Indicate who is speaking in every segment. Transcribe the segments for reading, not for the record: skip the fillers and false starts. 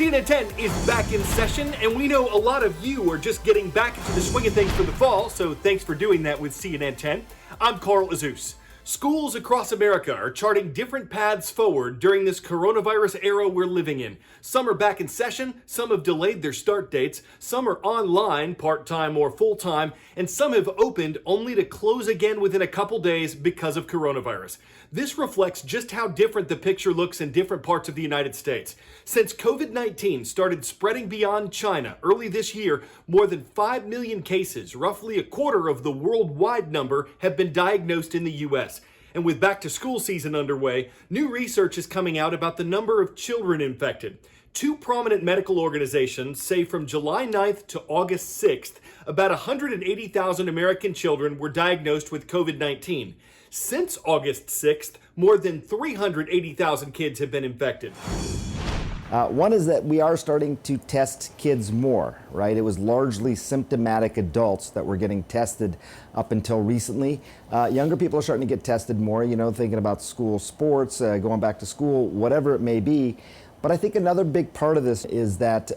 Speaker 1: CNN 10 is back in session, and we know a lot of you are just getting back into the swing of things for the fall, so thanks for doing that with CNN 10. I'm Carl Azus. Schools across America are charting different paths forward during this coronavirus era we're living in. Some are back in session, some have delayed their start dates, some are online, part-time or full-time, and some have opened only to close again within a couple days because of coronavirus. This reflects just how different the picture looks in different parts of the United States. Since COVID-19 started spreading beyond China early this year, more than 5 million cases, roughly a quarter of the worldwide number, have been diagnosed in the U.S. And with back-to-school season underway, new research is coming out about the number of children infected. Two prominent medical organizations say from July 9th to August 6th, about 180,000 American children were diagnosed with COVID-19. Since August 6th, more than 380,000 kids have been infected.
Speaker 2: One is that we are starting to test kids more, right? It was largely symptomatic adults that were getting tested up until recently. Younger people are starting to get tested more, thinking about school sports, going back to school, whatever it may be. But I think another big part of this is that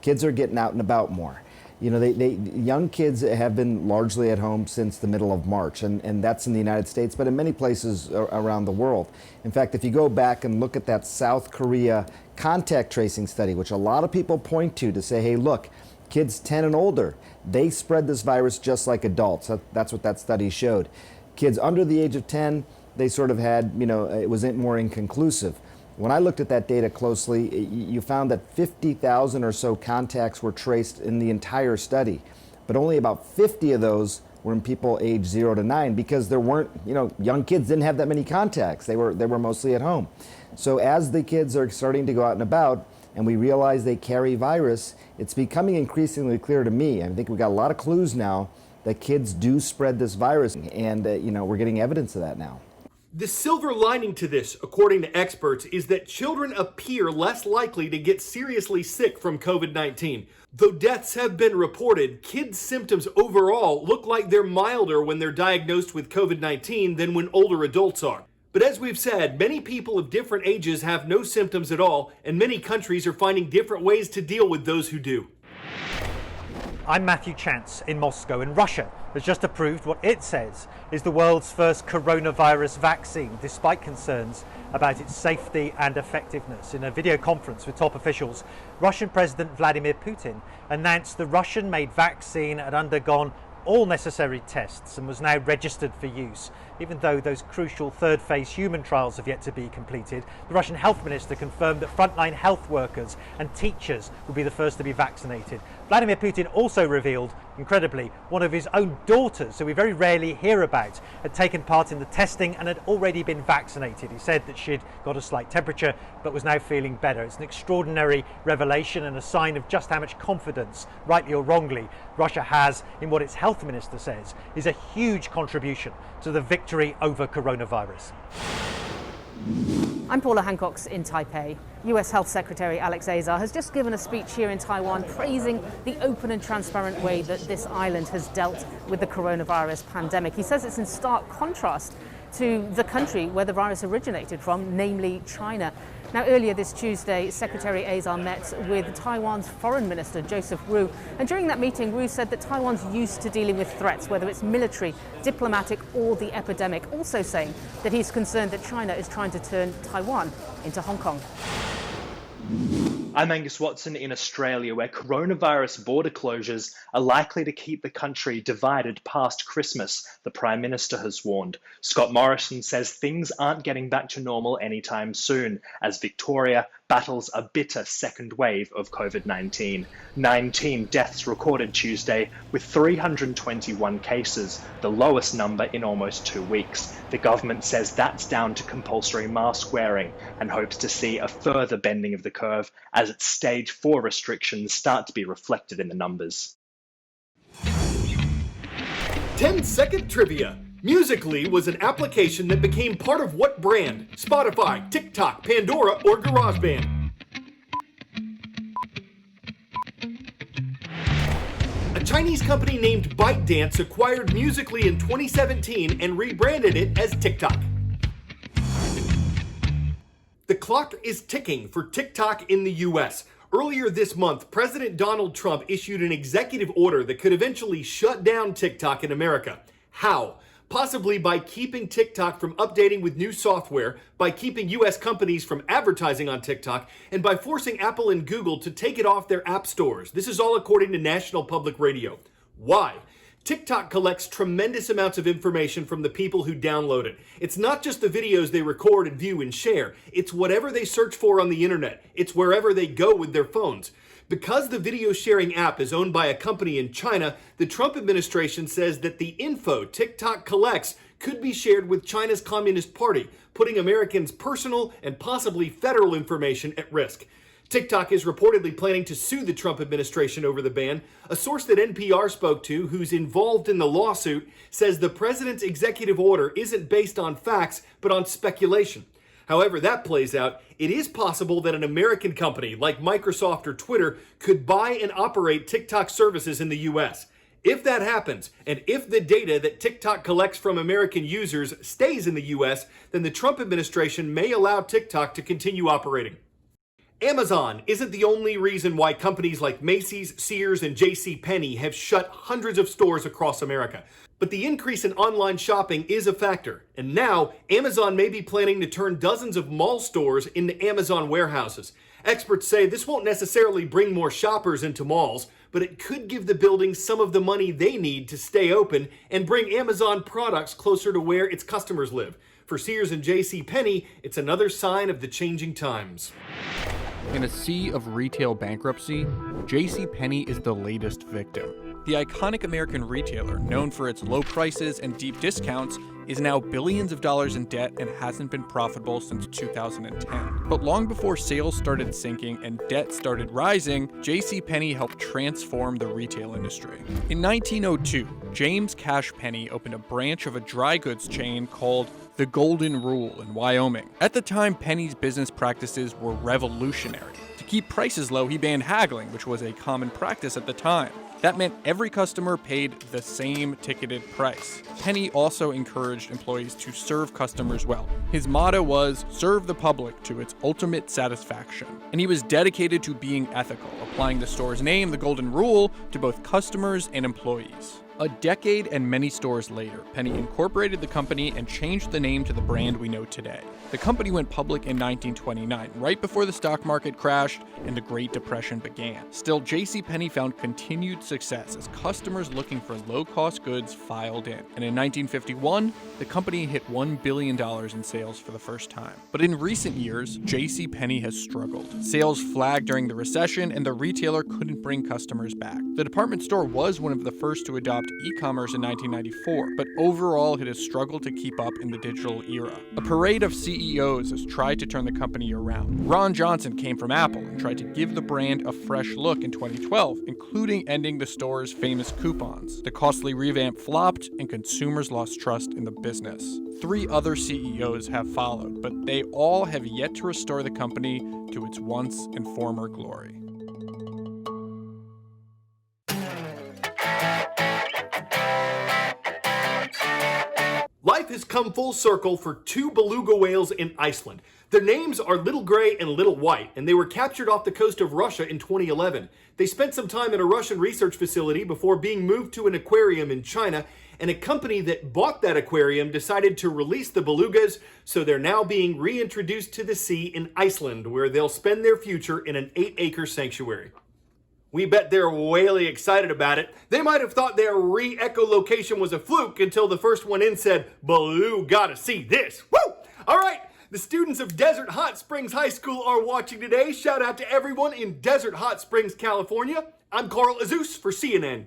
Speaker 2: kids are getting out and about more. Young kids have been largely at home since the middle of March, and that's in the United States, but in many places around the world. In fact, if you go back and look at that South Korea contact tracing study, which a lot of people point to say, hey, look, kids 10 and older, they spread this virus just like adults. That's what that study showed. Kids under the age of 10, they sort of had, it was more inconclusive. When I looked at that data closely, you found that 50,000 or so contacts were traced in the entire study, but only about 50 of those were in people aged 0 to 9 because there weren't, young kids didn't have that many contacts. They were mostly at home. So as the kids are starting to go out and about and we realize they carry virus, it's becoming increasingly clear to me. I think we've got a lot of clues now that kids do spread this virus, and we're getting evidence of that now.
Speaker 1: The silver lining to this, according to experts, is that children appear less likely to get seriously sick from COVID-19. Though deaths have been reported, kids' symptoms overall look like they're milder when they're diagnosed with COVID-19 than when older adults are. But as we've said, many people of different ages have no symptoms at all, and many countries are finding different ways to deal with those who do.
Speaker 3: I'm Matthew Chance in Moscow, and Russia has just approved what it says is the world's first coronavirus vaccine, despite concerns about its safety and effectiveness. In a video conference with top officials, Russian President Vladimir Putin announced the Russian-made vaccine had undergone all necessary tests and was now registered for use. Even though those crucial third-phase human trials have yet to be completed, the Russian health minister confirmed that frontline health workers and teachers will be the first to be vaccinated. Vladimir Putin also revealed, incredibly, one of his own daughters, who we very rarely hear about, had taken part in the testing and had already been vaccinated. He said that she'd got a slight temperature but was now feeling better. It's an extraordinary revelation and a sign of just how much confidence, rightly or wrongly, Russia has in what its health minister says is a huge contribution to the victory over coronavirus.
Speaker 4: I'm Paula Hancocks in Taipei. US Health Secretary Alex Azar has just given a speech here in Taiwan praising the open and transparent way that this island has dealt with the coronavirus pandemic. He says it's in stark contrast to the country where the virus originated from, namely China. Now, earlier this Tuesday, Secretary Azar met with Taiwan's Foreign Minister, Joseph Wu. And during that meeting, Wu said that Taiwan's used to dealing with threats, whether it's military, diplomatic, or the epidemic, also saying that he's concerned that China is trying to turn Taiwan into Hong Kong.
Speaker 5: I'm Angus Watson in Australia, where coronavirus border closures are likely to keep the country divided past Christmas, the Prime Minister has warned. Scott Morrison says things aren't getting back to normal anytime soon, as Victoria battles a bitter second wave of COVID-19. 19 deaths recorded Tuesday, with 321 cases, the lowest number in almost 2 weeks. The government says that's down to compulsory mask wearing and hopes to see a further bending of the curve as its stage 4 restrictions start to be reflected in the numbers.
Speaker 1: 10-second trivia. Musical.ly was an application that became part of what brand? Spotify, TikTok, Pandora, or GarageBand? A Chinese company named ByteDance acquired Musical.ly in 2017 and rebranded it as TikTok. The clock is ticking for TikTok in the US. Earlier this month, President Donald Trump issued an executive order that could eventually shut down TikTok in America. How? Possibly by keeping TikTok from updating with new software, by keeping US companies from advertising on TikTok, and by forcing Apple and Google to take it off their app stores. This is all according to National Public Radio. Why? TikTok collects tremendous amounts of information from the people who download it. It's not just the videos they record and view and share. It's whatever they search for on the internet. It's wherever they go with their phones. Because the video sharing app is owned by a company in China, the Trump administration says that the info TikTok collects could be shared with China's Communist Party, putting Americans' personal and possibly federal information at risk. TikTok is reportedly planning to sue the Trump administration over the ban. A source that NPR spoke to, who's involved in the lawsuit, says the president's executive order isn't based on facts, but on speculation. However that plays out, it is possible that an American company like Microsoft or Twitter could buy and operate TikTok services in the US. If that happens, and if the data that TikTok collects from American users stays in the US, then the Trump administration may allow TikTok to continue operating. Amazon isn't the only reason why companies like Macy's, Sears, and JCPenney have shut hundreds of stores across America. But the increase in online shopping is a factor, and now Amazon may be planning to turn dozens of mall stores into Amazon warehouses. Experts say this won't necessarily bring more shoppers into malls, but it could give the buildings some of the money they need to stay open and bring Amazon products closer to where its customers live. For Sears and JCPenney, it's another sign of the changing times.
Speaker 6: In a sea of retail bankruptcy, JCPenney is the latest victim. The iconic American retailer, known for its low prices and deep discounts, is now billions of dollars in debt and hasn't been profitable since 2010. But long before sales started sinking and debt started rising, JCPenney helped transform the retail industry. In 1902, James Cash Penney opened a branch of a dry goods chain called the Golden Rule in Wyoming. At the time, Penney's business practices were revolutionary. To keep prices low, he banned haggling, which was a common practice at the time. That meant every customer paid the same ticketed price. Penney also encouraged employees to serve customers well. His motto was, "Serve the public to its ultimate satisfaction." And he was dedicated to being ethical, applying the store's name, the Golden Rule, to both customers and employees. A decade and many stores later, Penney incorporated the company and changed the name to the brand we know today. The company went public in 1929, right before the stock market crashed and the Great Depression began. Still, JCPenney found continued success as customers looking for low-cost goods filed in. And in 1951, the company hit $1 billion in sales for the first time. But in recent years, JCPenney has struggled. Sales flagged during the recession, and the retailer couldn't bring customers back. The department store was one of the first to adopt e-commerce in 1994, but overall it has struggled to keep up in the digital era. A parade of CEOs has tried to turn the company around. Ron Johnson came from Apple and tried to give the brand a fresh look in 2012, including ending the store's famous coupons. The costly revamp flopped, and consumers lost trust in the business. 3 other CEOs have followed, but they all have yet to restore the company to its once and former glory.
Speaker 1: Life has come full circle for 2 beluga whales in Iceland. Their names are Little Gray and Little White, and they were captured off the coast of Russia in 2011. They spent some time at a Russian research facility before being moved to an aquarium in China, and a company that bought that aquarium decided to release the belugas, so they're now being reintroduced to the sea in Iceland, where they'll spend their future in an 8-acre sanctuary. We bet they're whaley excited about it. They might have thought their re-echolocation was a fluke until the first one in said, "Baloo, gotta see this." Woo! All right, the students of Desert Hot Springs High School are watching today. Shout out to everyone in Desert Hot Springs, California. I'm Carl Azus for CNN.